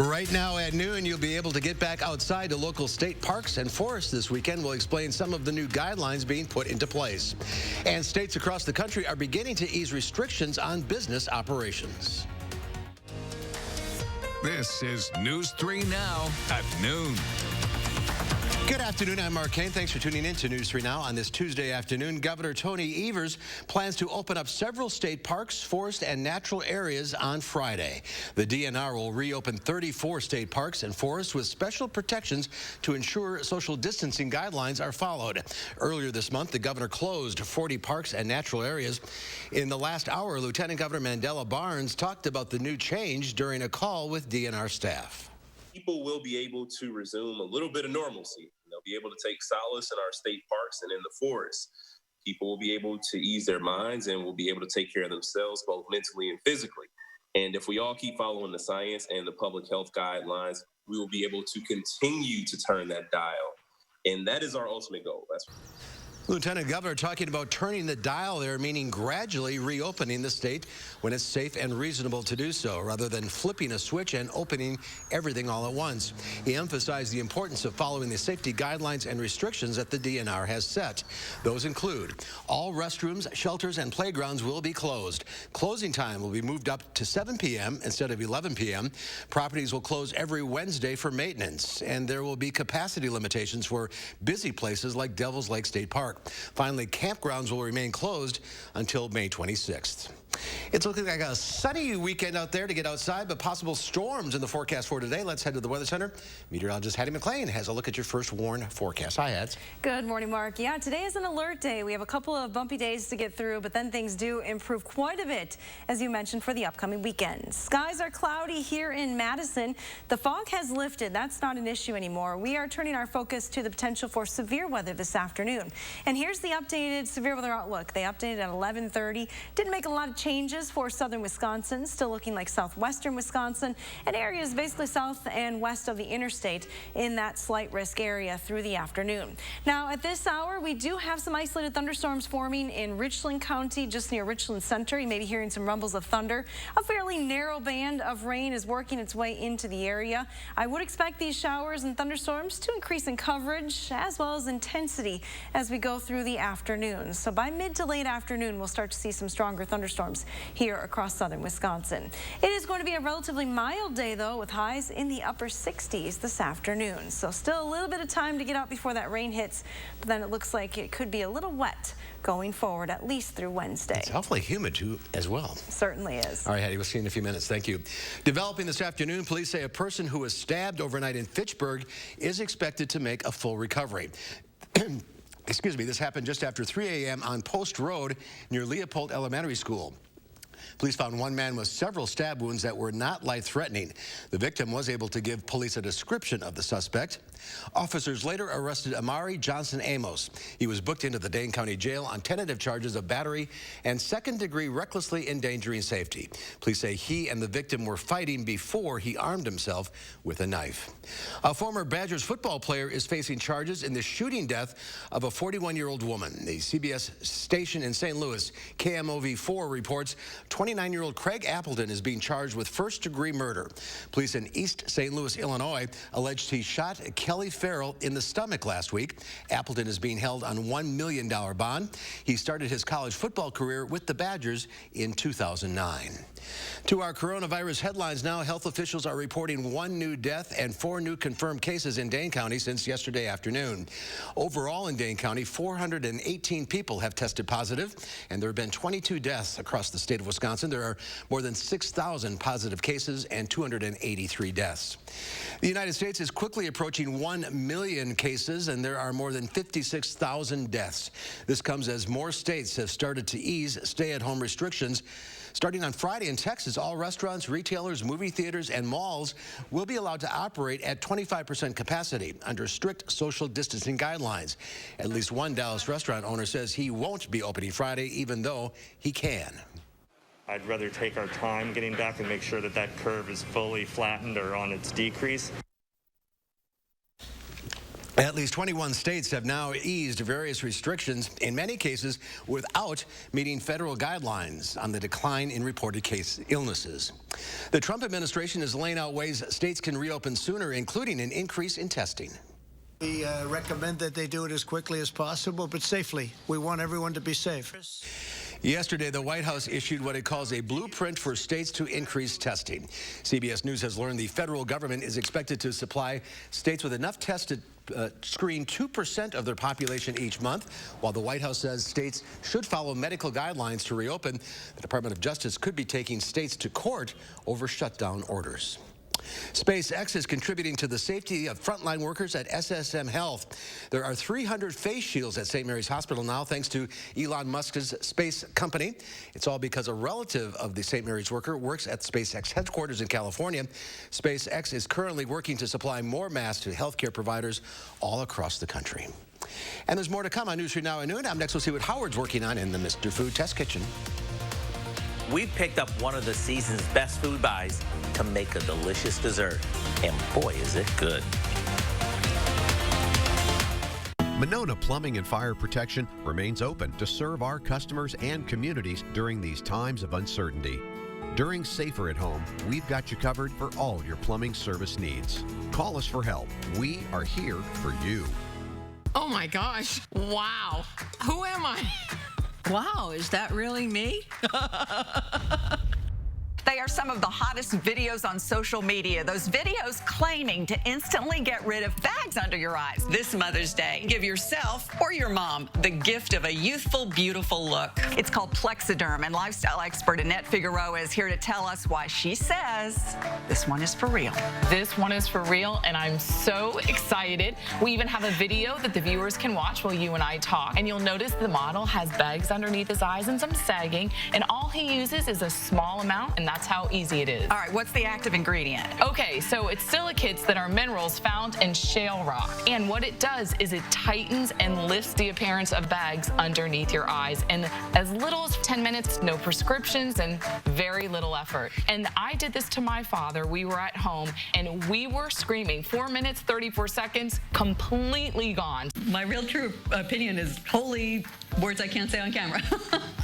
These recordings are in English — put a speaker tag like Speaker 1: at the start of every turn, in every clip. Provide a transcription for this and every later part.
Speaker 1: Right now at noon, you'll be able to get back outside to local state parks and forests this weekend. We'll explain some of the new guidelines being put into place. And states across the country are beginning to ease restrictions on business operations.
Speaker 2: This is News 3 Now at noon.
Speaker 1: Good afternoon. I'm Mark Kane. Thanks for tuning in to News 3 Now on this Tuesday afternoon. Governor Tony Evers plans to open up several state parks, forest, and natural areas on Friday. The DNR will reopen 34 state parks and forests with special protections to ensure social distancing guidelines are followed. Earlier this month, the governor closed 40 parks and natural areas. In the last hour, Lieutenant Governor Mandela Barnes talked about the new change during a call with DNR staff.
Speaker 3: People will be able to resume a little bit of normalcy. They'll be able to take solace in our state parks and in the forests. People will be able to ease their minds and will be able to take care of themselves both mentally and physically. And if we all keep following the science and the public health guidelines, we will be able to continue to turn that dial. And that is our ultimate goal.
Speaker 1: Lieutenant Governor talking about turning the dial there, meaning gradually reopening the state when it's safe and reasonable to do so, rather than flipping a switch and opening everything all at once. He emphasized the importance of following the safety guidelines and restrictions that the DNR has set. Those include all restrooms, shelters, and playgrounds will be closed. Closing time will be moved up to 7 p.m. instead of 11 p.m. Properties will close every Wednesday for maintenance, and there will be capacity limitations for busy places like Devil's Lake State Park. Finally, campgrounds will remain closed until May 26th. It's looking like a sunny weekend out there to get outside, but possible storms in the forecast for today. Let's head to the Weather Center. Meteorologist Hattie McLean has a look at your first warn forecast. Hi, Hats.
Speaker 4: Good morning, Mark. Yeah, today is an alert day. We have a couple of bumpy days to get through, but then things do improve quite a bit, as you mentioned, for the upcoming weekend. Skies are cloudy here in Madison. The fog has lifted. That's not an issue anymore. We are turning our focus to the potential for severe weather this afternoon. And here's the updated severe weather outlook. They updated at 11:30. Didn't make a lot of changes for southern Wisconsin, still looking like southwestern Wisconsin and areas basically south and west of the interstate in that slight risk area through the afternoon. Now at this hour, we do have some isolated thunderstorms forming in Richland County, just near Richland Center. You may be hearing some rumbles of thunder. A fairly narrow band of rain is working its way into the area. I would expect these showers and thunderstorms to increase in coverage as well as intensity as we go through the afternoon. So by mid to late afternoon, we'll start to see some stronger thunderstorms here across southern Wisconsin. It is going to be a relatively mild day, though, with highs in the upper 60s this afternoon. So still a little bit of time to get out before that rain hits, but then it looks like it could be a little wet going forward, at least through Wednesday.
Speaker 1: It's awfully humid, too, as well.
Speaker 4: Certainly is.
Speaker 1: All right, Hattie, we'll see you in a few minutes. Thank you. Developing this afternoon, police say a person who was stabbed overnight in Fitchburg is expected to make a full recovery. Excuse me, this happened just after 3 a.m. on Post Road near Leopold Elementary School. Police found one man with several stab wounds that were not life-threatening. The victim was able to give police a description of the suspect. Officers later arrested Amari Johnson Amos. He was booked into the Dane County Jail on tentative charges of battery and second-degree recklessly endangering safety. Police say he and the victim were fighting before he armed himself with a knife. A former Badgers football player is facing charges in the shooting death of a 41-year-old woman. The CBS station in St. Louis, KMOV4, reports 29-year-old Craig Appleton is being charged with first-degree murder. Police in East St. Louis, Illinois, alleged he shot Kelly Farrell in the stomach last week. Appleton is being held on $1 million bond. He started his college football career with the Badgers in 2009. To our coronavirus headlines now, health officials are reporting 1 new death and 4 new confirmed cases in Dane County since yesterday afternoon. Overall in Dane County, 418 people have tested positive, and there have been 22 deaths across the state of Wisconsin. There are more than 6,000 positive cases and 283 deaths. The United States is quickly approaching 1 million cases, and there are more than 56,000 deaths. This comes as more states have started to ease stay-at-home restrictions. Starting on Friday in Texas, all restaurants, retailers, movie theaters, and malls will be allowed to operate at 25% capacity under strict social distancing guidelines. At least one Dallas restaurant owner says he won't be opening Friday, even though he can.
Speaker 5: I'd rather take our time getting back and make sure that that curve is fully flattened or on its decrease.
Speaker 1: At least 21 states have now eased various restrictions, in many cases without meeting federal guidelines on the decline in reported case illnesses. The Trump administration is laying out ways states can reopen sooner, including an increase in testing.
Speaker 6: We recommend that they do it as quickly as possible, but safely. We want everyone to be safe.
Speaker 1: Yesterday, the White House issued what it calls a blueprint for states to increase testing. CBS News has learned the federal government is expected to supply states with enough tests to screen 2% of their population each month. While the White House says states should follow medical guidelines to reopen, the Department of Justice could be taking states to court over shutdown orders. SpaceX is contributing to the safety of frontline workers at SSM Health. There are 300 face shields at St. Mary's Hospital now, thanks to Elon Musk's space company. It's all because a relative of the St. Mary's worker works at SpaceX headquarters in California. SpaceX is currently working to supply more masks to healthcare providers all across the country. And there's more to come on News 3 Now at noon. Up next, we'll see what Howard's working on in the Mr. Food Test Kitchen.
Speaker 7: We've picked up one of the season's best food buys to make a delicious dessert. And boy, is it good.
Speaker 8: Monona Plumbing and Fire Protection remains open to serve our customers and communities during these times of uncertainty. During Safer at Home, we've got you covered for all your plumbing service needs. Call us for help. We are here for you.
Speaker 9: Oh my gosh. Wow. Who am I? Wow, is that really me?
Speaker 10: They are some of the hottest videos on social media. Those videos claiming to instantly get rid of bags under your eyes. This Mother's Day, give yourself or your mom the gift of a youthful, beautiful look. It's called Plexiderm, and lifestyle expert Annette Figueroa is here to tell us why she says this one is for real.
Speaker 11: This one is for real, and I'm so excited. We even have a video that the viewers can watch while you and I talk. And you'll notice the model has bags underneath his eyes and some sagging, and all he uses is a small amount, and that's how easy it is.
Speaker 10: All right, what's the active ingredient?
Speaker 11: Okay, so it's silicates that are minerals found in shale rock. And what it does is it tightens and lifts the appearance of bags underneath your eyes in as little as 10 minutes, no prescriptions, and very little effort. And I did this to my father. We were at home, and we were screaming. 4 minutes, 34 seconds, completely gone.
Speaker 12: My real true opinion is holy words I can't say on camera.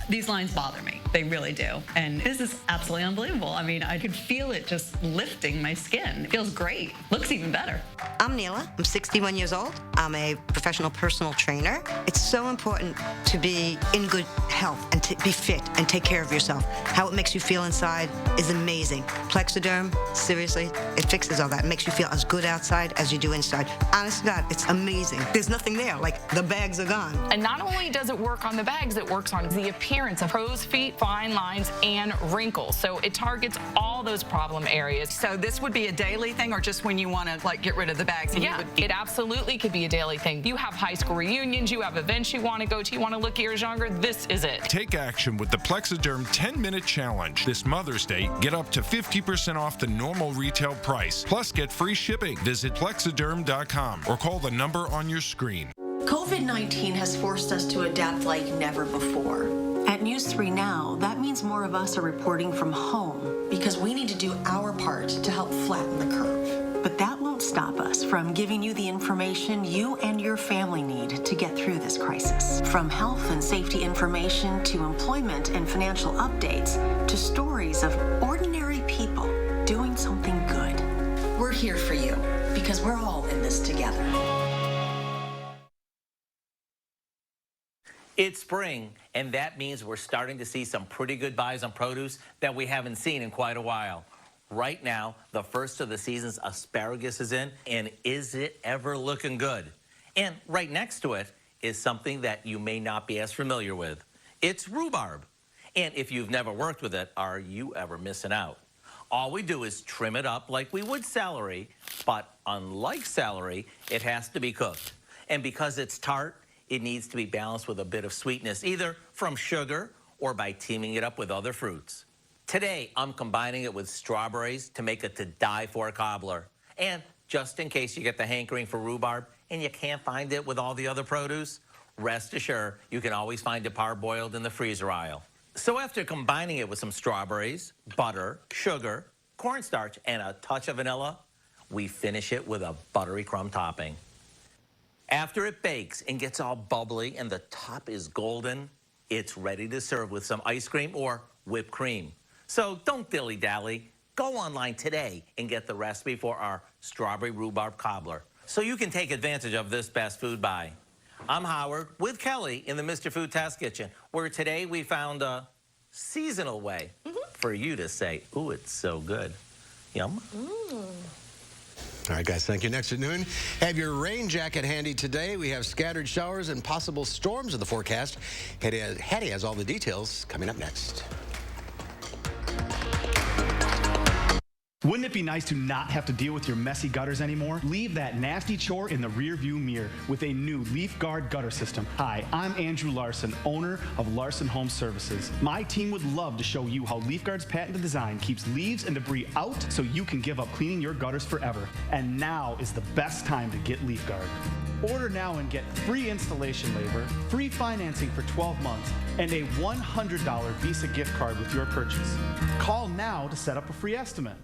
Speaker 12: These lines bother me. They really do. And this is absolutely unbelievable. I mean, I could feel it just lifting my skin. It feels great. Looks even better.
Speaker 13: I'm Neela. I'm 61 years old. I'm a professional personal trainer. It's so important to be in good health and to be fit and take care of yourself. How it makes you feel inside is amazing. Plexiderm, seriously, it fixes all that. It makes you feel as good outside as you do inside. Honest to God, it's amazing. There's nothing there. Like, the bags are gone.
Speaker 11: And not only does it work on the bags, it works on the appearance of crow's feet, fine lines, and wrinkles. So it targets all those problem areas.
Speaker 10: So this would be a daily thing, or just when you want to like get rid of the bags? And
Speaker 11: Yeah, it absolutely could be a daily thing. You have high school reunions, you have events you want to go to, you want to look years younger, this is it.
Speaker 14: Take action with the Plexiderm 10-minute challenge. This Mother's Day, get up to 50% off the normal retail price. Plus, get free shipping. Visit plexiderm.com or call the number on your screen.
Speaker 15: COVID-19 has forced us to adapt like never before. At News 3 Now, that means more of us are reporting from home because we need to do our part to help flatten the curve. But that won't stop us from giving you the information you and your family need to get through this crisis. From health and safety information to employment and financial updates to stories of ordinary people doing something good. We're here for you because we're all in this together.
Speaker 7: It's spring, and that means we're starting to see some pretty good buys on produce that we haven't seen in quite a while. Right now, the first of the season's asparagus is in, and is it ever looking good? And right next to it is something that you may not be as familiar with. It's rhubarb. And if you've never worked with it, are you ever missing out? All we do is trim it up like we would celery, but unlike celery, it has to be cooked. And because it's tart, it needs to be balanced with a bit of sweetness, either from sugar or by teaming it up with other fruits. Today, I'm combining it with strawberries to make a to-die-for cobbler. And just in case you get the hankering for rhubarb and you can't find it with all the other produce, rest assured you can always find it parboiled in the freezer aisle. So after combining it with some strawberries, butter, sugar, cornstarch, and a touch of vanilla, we finish it with a buttery crumb topping. After it bakes and gets all bubbly and the top is golden, it's ready to serve with some ice cream or whipped cream. So don't dilly-dally. Go online today and get the recipe for our strawberry rhubarb cobbler so you can take advantage of this best food buy. I'm Howard with Kelly in the Mr. Food Test Kitchen, where today we found a seasonal way for you to say, ooh, it's so good. Yum.
Speaker 1: All right, guys, thank you. Next at noon, have your rain jacket handy today. We have scattered showers and possible storms in the forecast. Hattie has all the details coming up next.
Speaker 16: Wouldn't it be nice to not have to deal with your messy gutters anymore? Leave that nasty chore in the rearview mirror with a new Leaf Guard gutter system. Hi, I'm Andrew Larson, owner of Larson Home Services. My team would love to show you how Leaf Guard's patented design keeps leaves and debris out so you can give up cleaning your gutters forever. And now is the best time to get Leaf Guard. Order now and get free installation labor, free financing for 12 months, and a $100 Visa gift card with your purchase. Call now to set up a free estimate.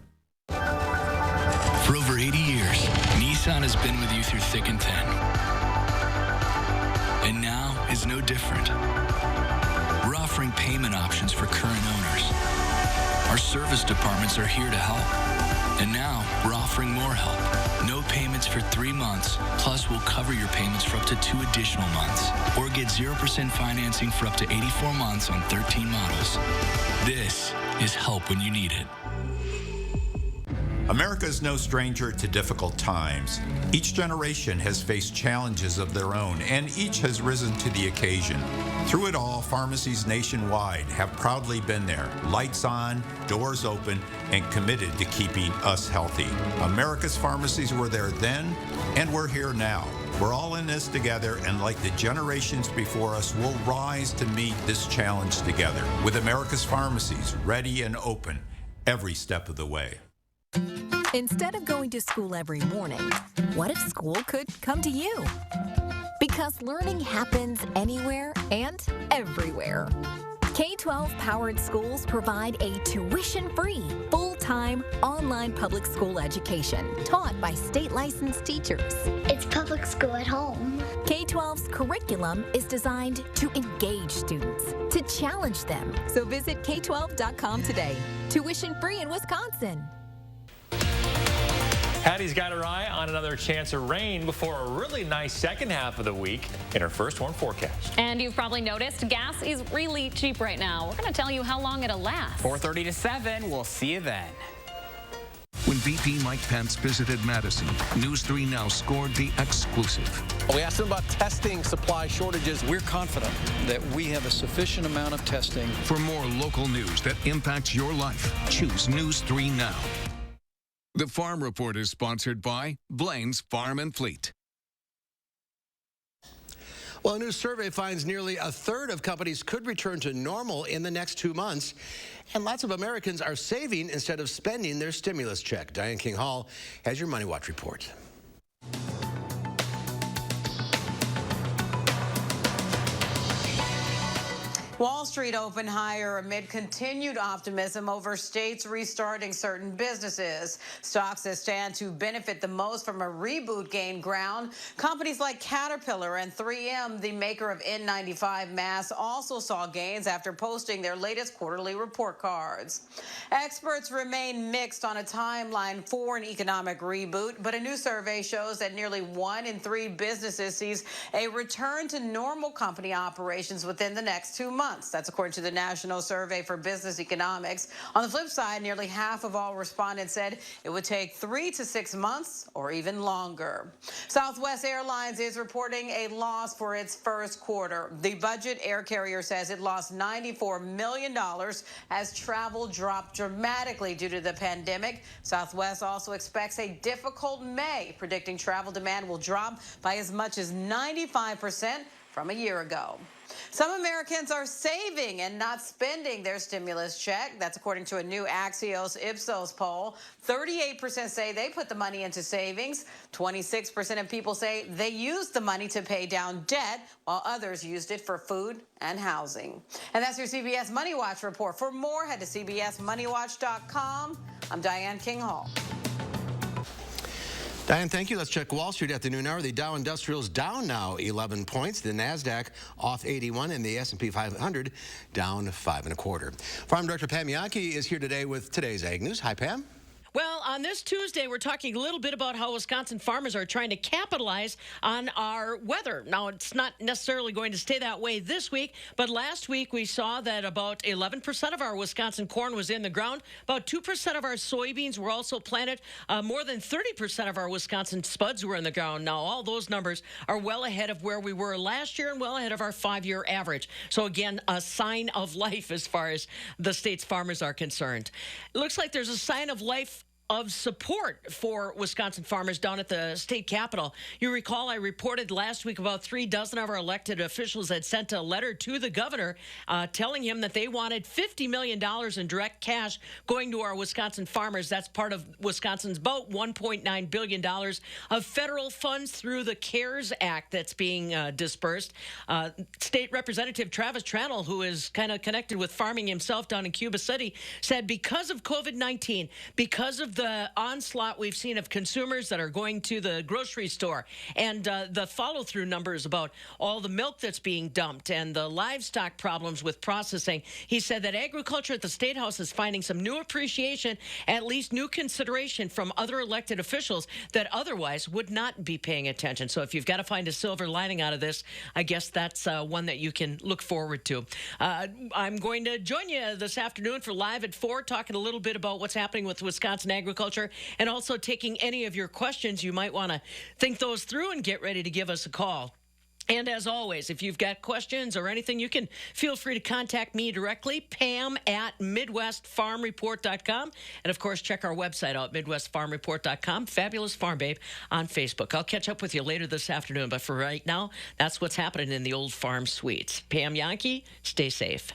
Speaker 17: For over 80 years, Nissan has been with you through thick and thin. And now is no different. We're offering payment options for current owners. Our service departments are here to help. And now we're offering more help. No payments for 3 months, plus we'll cover your payments for up to 2 additional months. Or get 0% financing for up to 84 months on 13 models. This is help when you need it.
Speaker 18: America is no stranger to difficult times. Each generation has faced challenges of their own, and each has risen to the occasion. Through it all, pharmacies nationwide have proudly been there, lights on, doors open, and committed to keeping us healthy. America's pharmacies were there then, and we're here now. We're all in this together, and like the generations before us, we'll rise to meet this challenge together, with America's pharmacies ready and open every step of the way.
Speaker 19: Instead of going to school every morning, what if school could come to you? Because learning happens anywhere and everywhere. K-12 powered schools provide a tuition-free, full-time, online public school education taught by state-licensed teachers.
Speaker 20: It's public school at home.
Speaker 19: K-12's curriculum is designed to engage students, to challenge them. So visit K12.com today. Tuition-free in Wisconsin.
Speaker 21: Hattie's got her eye on another chance of rain before a really nice second half of the week in her first warm forecast.
Speaker 22: And you've probably noticed gas is really cheap right now. We're going to tell you how long it'll last.
Speaker 23: 4:30 to 7. We'll see you then.
Speaker 2: When VP Mike Pence visited Madison, News 3 Now scored the exclusive.
Speaker 24: We asked him about testing supply shortages. We're confident that we have a sufficient amount of testing.
Speaker 2: For more local news that impacts your life, choose News 3 Now. The Farm Report is sponsored by Blain's Farm and Fleet.
Speaker 1: Well, a new survey finds nearly a third of companies could return to normal in the next 2 months. And lots of Americans are saving instead of spending their stimulus check. Diane King Hall has your Money Watch report.
Speaker 25: Wall Street opened higher amid continued optimism over states restarting certain businesses. Stocks that stand to benefit the most from a reboot gain ground. Companies like Caterpillar and 3M, the maker of N95 masks, also saw gains after posting their latest quarterly report cards. Experts remain mixed on a timeline for an economic reboot, but a new survey shows that nearly 1 in 3 businesses sees a return to normal company operations within the next 2 months. That's according to the National Survey for Business Economics. On the flip side, nearly half of all respondents said it would take 3 to 6 months or even longer. Southwest Airlines is reporting a loss for its first quarter. The budget air carrier says it lost $94 million as travel dropped dramatically due to the pandemic. Southwest also expects a difficult May, predicting travel demand will drop by as much as 95% from a year ago. Some Americans are saving and not spending their stimulus check. That's according to a new Axios Ipsos poll. 38% say they put the money into savings. 26% of people say they used the money to pay down debt, while others used it for food and housing. And that's your CBS Money Watch report. For more, head to CBSMoneyWatch.com. I'm Diane King Hall.
Speaker 1: Diane, thank you. Let's check Wall Street at the noon hour. The Dow Industrials down now 11 points. The NASDAQ off 81 and the S&P 500 down 5 1/4. Farm Director Pam Yankee is here today with today's Ag News. Hi, Pam.
Speaker 3: Well, on this Tuesday, we're talking a little bit about how Wisconsin farmers are trying to capitalize on our weather. Now, it's not necessarily going to stay that way this week, but last week we saw that about 11% of our Wisconsin corn was in the ground. About 2% of our soybeans were also planted. More than 30% of our Wisconsin spuds were in the ground. Now, all those numbers are well ahead of where we were last year and well ahead of our 5-year average. So, again, a sign of life as far as the state's farmers are concerned. It looks like there's a sign of life of support for Wisconsin farmers down at the state capitol. You recall I reported last week about 3 dozen of our elected officials had sent a letter to the governor telling him that they wanted $50 million in direct cash going to our Wisconsin farmers. That's part of Wisconsin's about $1.9 billion of federal funds through the CARES Act that's being dispersed. State Representative Travis Tranel, who is kind of connected with farming himself down in Cuba City, said because of COVID-19, because of the onslaught we've seen of consumers that are going to the grocery store and the follow-through numbers about all the milk that's being dumped and the livestock problems with processing, he said that agriculture at the State House is finding some new appreciation, at least new consideration from other elected officials that otherwise would not be paying attention. So if you've got to find a silver lining out of this, I guess that's one that you can look forward to. I'm going to join you this afternoon for Live at 4, talking a little bit about what's happening with Wisconsin agriculture, and also taking any of your questions. You might want to think those through and get ready to give us a call. And as always, if you've got questions or anything, you can feel free to contact me directly, Pam at MidwestFarmReport.com. And, of course, check our website out, MidwestFarmReport.com, Fabulous Farm Babe on Facebook. I'll catch up with you later this afternoon, but for right now, that's what's happening in the Old Farm Suites. Pam Yankee, stay safe.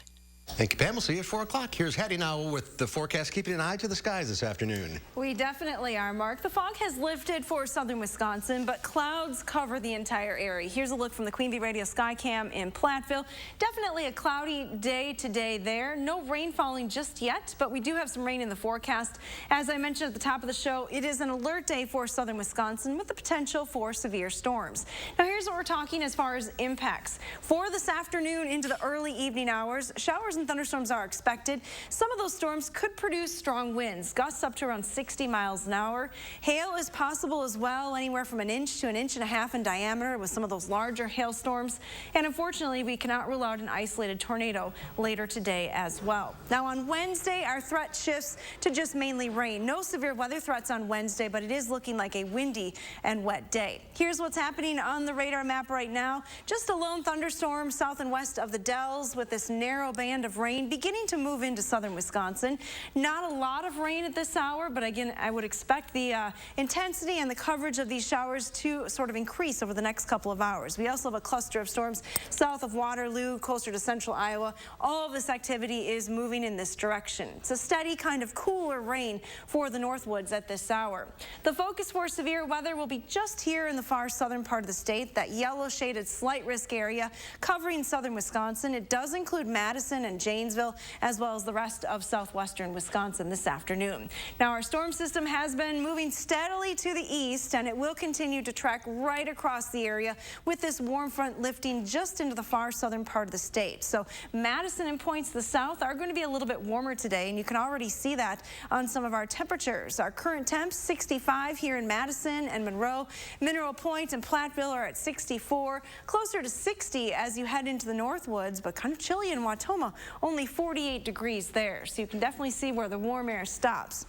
Speaker 1: Thank you, Pam. We'll see you at 4 o'clock. Here's Hattie now with the forecast, keeping an eye to the skies this afternoon.
Speaker 4: We definitely are, Mark. The fog has lifted for southern Wisconsin, but clouds cover the entire area. Here's a look from the Queen Bee Radio Skycam in Platteville. Definitely a cloudy day today there. No rain falling just yet, but we do have some rain in the forecast. As I mentioned at the top of the show, it is an alert day for southern Wisconsin with the potential for severe storms. Now, here's what we're talking as far as impacts. For this afternoon into the early evening hours, showers and thunderstorms are expected. Some of those storms could produce strong winds, gusts up to around 60 miles an hour. Hail is possible as well, anywhere from 1 inch to 1.5 inches in diameter with some of those larger hailstorms. And unfortunately, we cannot rule out an isolated tornado later today as well. Now on Wednesday, our threat shifts to just mainly rain. No severe weather threats on Wednesday, but it is looking like a windy and wet day. Here's what's happening on the radar map right now. Just a lone thunderstorm south and west of the Dells with this narrow band of rain beginning to move into southern Wisconsin. Not a lot of rain at this hour, but again, I would expect the intensity and the coverage of these showers to sort of increase over the next couple of hours. We also have a cluster of storms south of Waterloo, closer to central Iowa. All of this activity is moving in this direction. It's a steady kind of cooler rain for the Northwoods at this hour. The focus for severe weather will be just here in the far southern part of the state, that yellow shaded slight risk area covering southern Wisconsin. It does include Madison and Janesville, as well as the rest of southwestern Wisconsin this afternoon. Now, our storm system has been moving steadily to the east, and it will continue to track right across the area with this warm front lifting just into the far southern part of the state. So Madison and points to the south are going to be a little bit warmer today, and you can already see that on some of our temperatures. Our current temps, 65 here in Madison and Monroe. Mineral Point and Platteville are at 64, closer to 60 as you head into the Northwoods, but kind of chilly in Wautoma, only 48 degrees there. So you can definitely see where the warm air stops.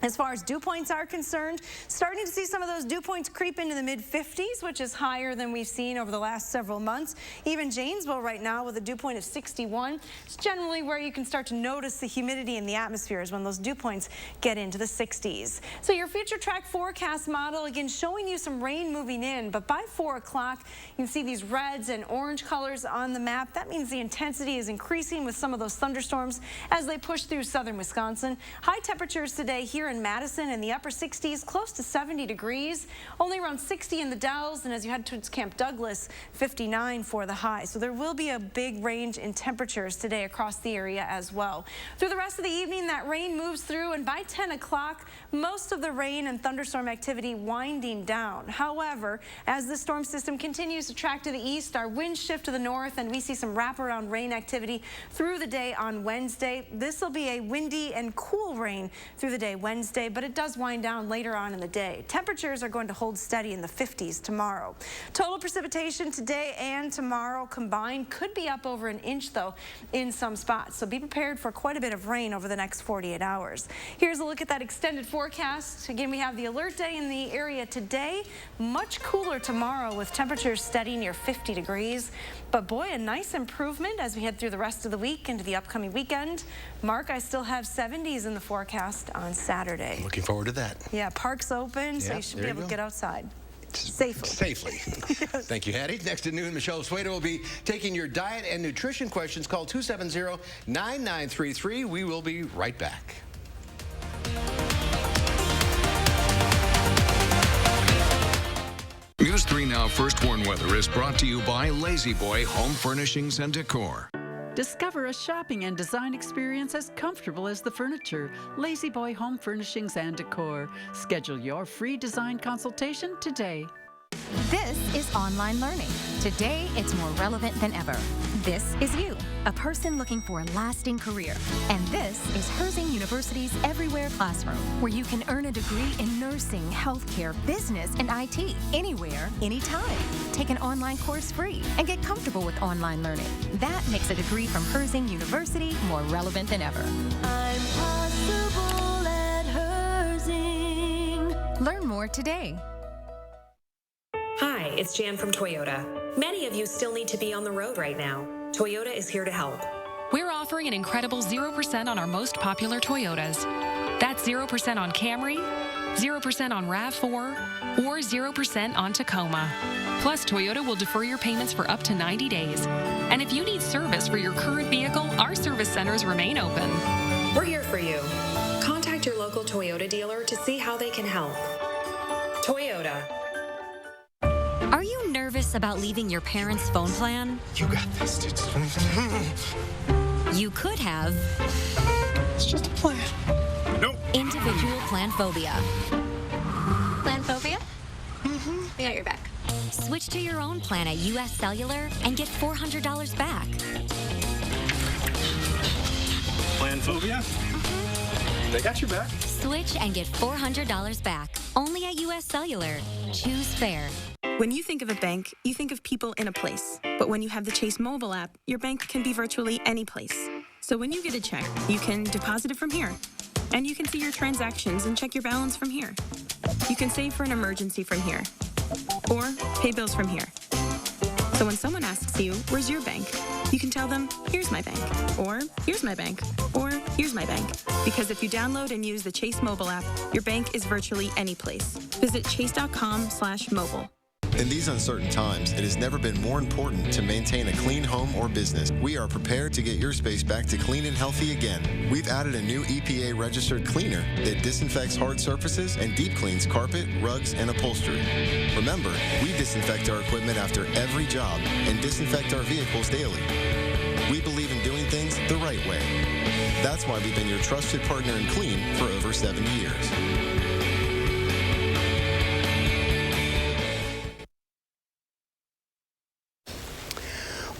Speaker 4: As far as dew points are concerned, starting to see some of those dew points creep into the mid-50s, which is higher than we've seen over the last several months. Even Janesville right now with a dew point of 61. It's generally where you can start to notice the humidity in the atmosphere is when those dew points get into the 60s. So your future track forecast model, again, showing you some rain moving in, but by 4 o'clock, you can see these reds and orange colors on the map. That means the intensity is increasing with some of those thunderstorms as they push through southern Wisconsin. High temperatures today here here in Madison in the upper 60s, close to 70 degrees, only around 60 in the Dells, and as you head towards Camp Douglas, 59 for the high. So there will be a big range in temperatures today across the area as well. Through the rest of the evening, that rain moves through, and by 10 o'clock, most of the rain and thunderstorm activity winding down. However, as the storm system continues to track to the east, our winds shift to the north, and we see some wraparound rain activity through the day on Wednesday. This will be a windy and cool rain through the day Wednesday, but it does wind down later on in the day. Temperatures are going to hold steady in the 50s tomorrow. Total precipitation today and tomorrow combined could be up over an inch, though, in some spots. So be prepared for quite a bit of rain over the next 48 hours. Here's a look at that extended forecast. Again, we have the alert day in the area today. Much cooler tomorrow with temperatures steady near 50 degrees. But boy, a nice improvement as we head through the rest of the week into the upcoming weekend. Mark, I still have 70s in the forecast on Saturday.
Speaker 1: Looking forward to that.
Speaker 4: Yeah, park's open, so you should be able to get outside. Safely.
Speaker 1: Yes. Thank you, Hattie. Next at noon, Michelle Sueda will be taking your diet and nutrition questions. Call 270-9933. We will be right back.
Speaker 2: News 3 Now First Warn Weather is brought to you by Lazy Boy Home Furnishings and Decor.
Speaker 5: Discover a shopping and design experience as comfortable as the furniture. Lazy Boy Home Furnishings and Decor. Schedule your free design consultation today.
Speaker 6: This is online learning. Today, it's more relevant than ever. This is you, a person looking for a lasting career. And this is Herzing University's Everywhere Classroom, where you can earn a degree in nursing, healthcare, business, and IT, anywhere, anytime. Take an online course free and get comfortable with online learning. That makes a degree from Herzing University more relevant than ever. I'm possible at Herzing. Learn more today.
Speaker 8: Hi, it's Jan from Toyota. Many of you still need to be on the road right now. Toyota is here to help.
Speaker 9: We're offering an incredible 0% on our most popular Toyotas. That's 0% on Camry, 0% on RAV4, or 0% on Tacoma. Plus, Toyota will defer your payments for up to 90 days. And if you need service for your current vehicle, our service centers remain open.
Speaker 8: We're here for you. Contact your local Toyota dealer to see how they can help. Toyota.
Speaker 12: Are you nervous about leaving your parents' phone plan?
Speaker 26: You got this.
Speaker 12: You could have.
Speaker 26: It's just a plan. Nope.
Speaker 12: Individual Planphobia. Planphobia?
Speaker 26: Mm-hmm.
Speaker 12: We got your back. Switch to your own plan at US Cellular and get $400 back.
Speaker 26: Planphobia? Mm-hmm. They got your back.
Speaker 12: Switch and get $400 back. Only at US Cellular. Choose fair.
Speaker 27: When you think of a bank, you think of people in a place. But when you have the Chase mobile app, your bank can be virtually any place. So when you get a check, you can deposit it from here. And you can see your transactions and check your balance from here. You can save for an emergency from here. Or pay bills from here. So when someone asks you, where's your bank? You can tell them, here's my bank. Or here's my bank. Or here's my bank. Because if you download and use the Chase mobile app, your bank is virtually any place. Visit chase.com/mobile.
Speaker 28: In these uncertain times, it has never been more important to maintain a clean home or business. We are prepared to get your space back to clean and healthy again. We've added a new EPA-registered cleaner that disinfects hard surfaces and deep cleans carpet, rugs, and upholstery. Remember, we disinfect our equipment after every job and disinfect our vehicles daily. We believe in doing things the right way. That's why we've been your trusted partner in clean for over 70 years.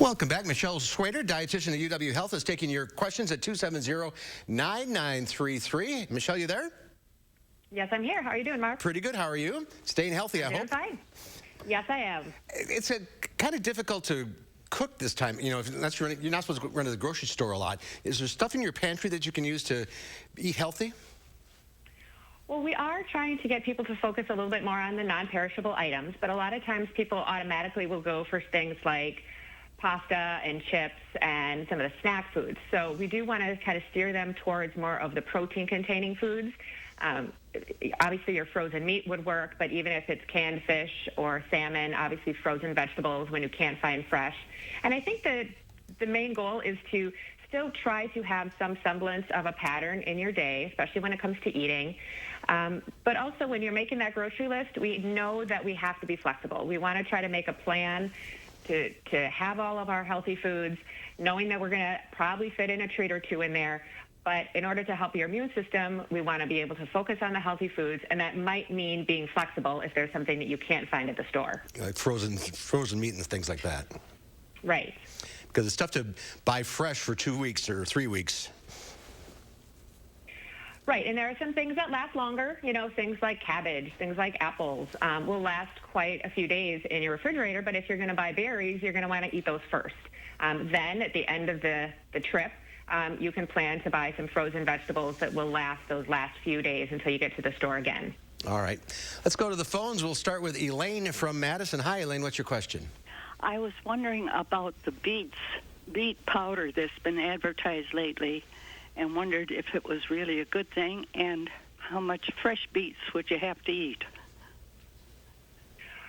Speaker 1: Welcome back. Michelle Sueda, dietitian at UW Health, is taking your questions at 270-9933. Michelle, you there?
Speaker 29: Yes, I'm here. How are you doing, Mark?
Speaker 1: Pretty good. How are you? Staying healthy, I hope.
Speaker 29: Fine. Yes, I am.
Speaker 1: It's kind of difficult to cook this time. You know, unless you're not supposed to run to the grocery store a lot. Is there stuff in your pantry that you can use to eat healthy?
Speaker 29: Well, we are trying to get people to focus a little bit more on the non-perishable items, but a lot of times people automatically will go for things like pasta and chips and some of the snack foods. So we do want to kind of steer them towards more of the protein-containing foods. Obviously, your frozen meat would work, but even if it's canned fish or salmon, obviously frozen vegetables when you can't find fresh. And I think that the main goal is to still try to have some semblance of a pattern in your day, especially when it comes to eating. But also when you're making that grocery list, we know that we have to be flexible. We want to try to make a plan to have all of our healthy foods, knowing that we're going to probably fit in a treat or two in there. But in order to help your immune system, we want to be able to focus on the healthy foods, and that might mean being flexible if there's something that you can't find at the store.
Speaker 1: Like frozen meat and things like that.
Speaker 29: Right.
Speaker 1: Because it's tough to buy fresh for 2 weeks or 3 weeks.
Speaker 29: Right, and there are some things that last longer, you know, things like cabbage, things like apples will last quite a few days in your refrigerator, but if you're going to buy berries, you're going to want to eat those first. Then at the end of the trip, you can plan to buy some frozen vegetables that will last those last few days until you get to the store again.
Speaker 1: All right. Let's go to the phones. We'll start with Elaine from Madison. Hi, Elaine. What's your question?
Speaker 7: I was wondering about the beet powder that's been advertised lately, and wondered if it was really a good thing, and how much fresh beets would you have to eat?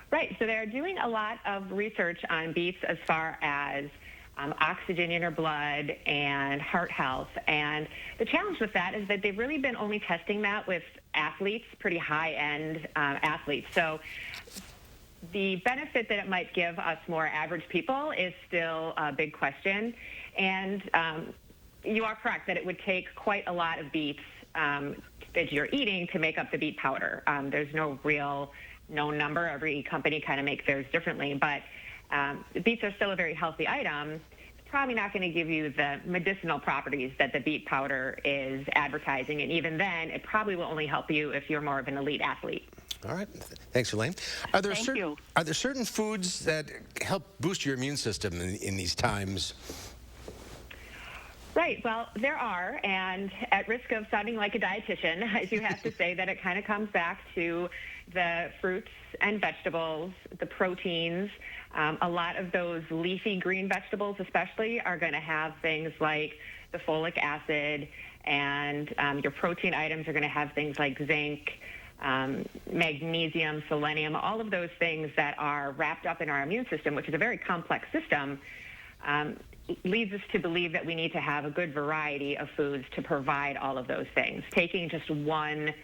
Speaker 29: Right, so they're doing a lot of research on beets as far as oxygen in your blood and heart health. And the challenge with that is that they've really been only testing that with athletes, pretty high-end athletes. So the benefit that it might give us more average people is still a big question. And you are correct that it would take quite a lot of beets that you're eating to make up the beet powder. There's no real known number. Every company kind of makes theirs differently, but beets are still a very healthy item. It's probably not going to give you the medicinal properties that the beet powder is advertising, and even then, it probably will only help you if you're more of an elite athlete.
Speaker 1: All right. Thanks, Elaine. Are there certain foods that help boost your immune system in these times?
Speaker 29: Right. Well, there are, and at risk of sounding like a dietitian, I do have to say that it kind of comes back to the fruits and vegetables, the proteins. A lot of those leafy green vegetables especially are going to have things like the folic acid, and your protein items are going to have things like zinc, magnesium, selenium, all of those things that are wrapped up in our immune system, which is a very complex system. Leads us to believe that we need to have a good variety of foods to provide all of those things. Taking just one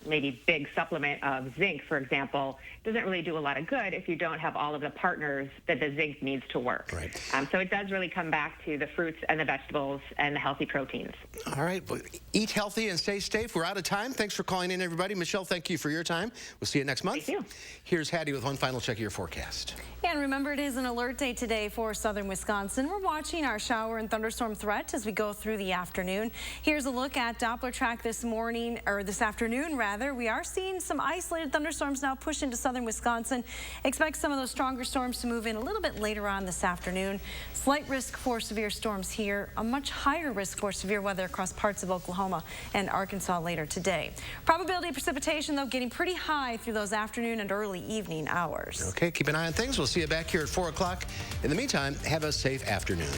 Speaker 29: maybe big supplement of zinc, for example, doesn't really do a lot of good if you don't have all of the partners that the zinc needs to work.
Speaker 1: Right.
Speaker 29: So it does really come back to the fruits and the vegetables and the healthy proteins.
Speaker 1: All right. Well, eat healthy and stay safe. We're out of time. Thanks for calling in, everybody. Michelle, thank you for your time. We'll see you next month.
Speaker 29: Thank you.
Speaker 1: Here's Hattie with one final check of your forecast.
Speaker 4: And remember, it is an alert day today for southern Wisconsin. We're watching our shower and thunderstorm threat as we go through the afternoon. Here's a look at Doppler track this morning, or this afternoon rather. We are seeing some isolated thunderstorms now push into southern Wisconsin. Expect some of those stronger storms to move in a little bit later on this afternoon. Slight risk for severe storms here, a much higher risk for severe weather across parts of Oklahoma and Arkansas later today. Probability of precipitation, though, getting pretty high through those afternoon and early evening hours.
Speaker 1: Okay, keep an eye on things. We'll see you back here at 4 o'clock. In the meantime, have a safe afternoon.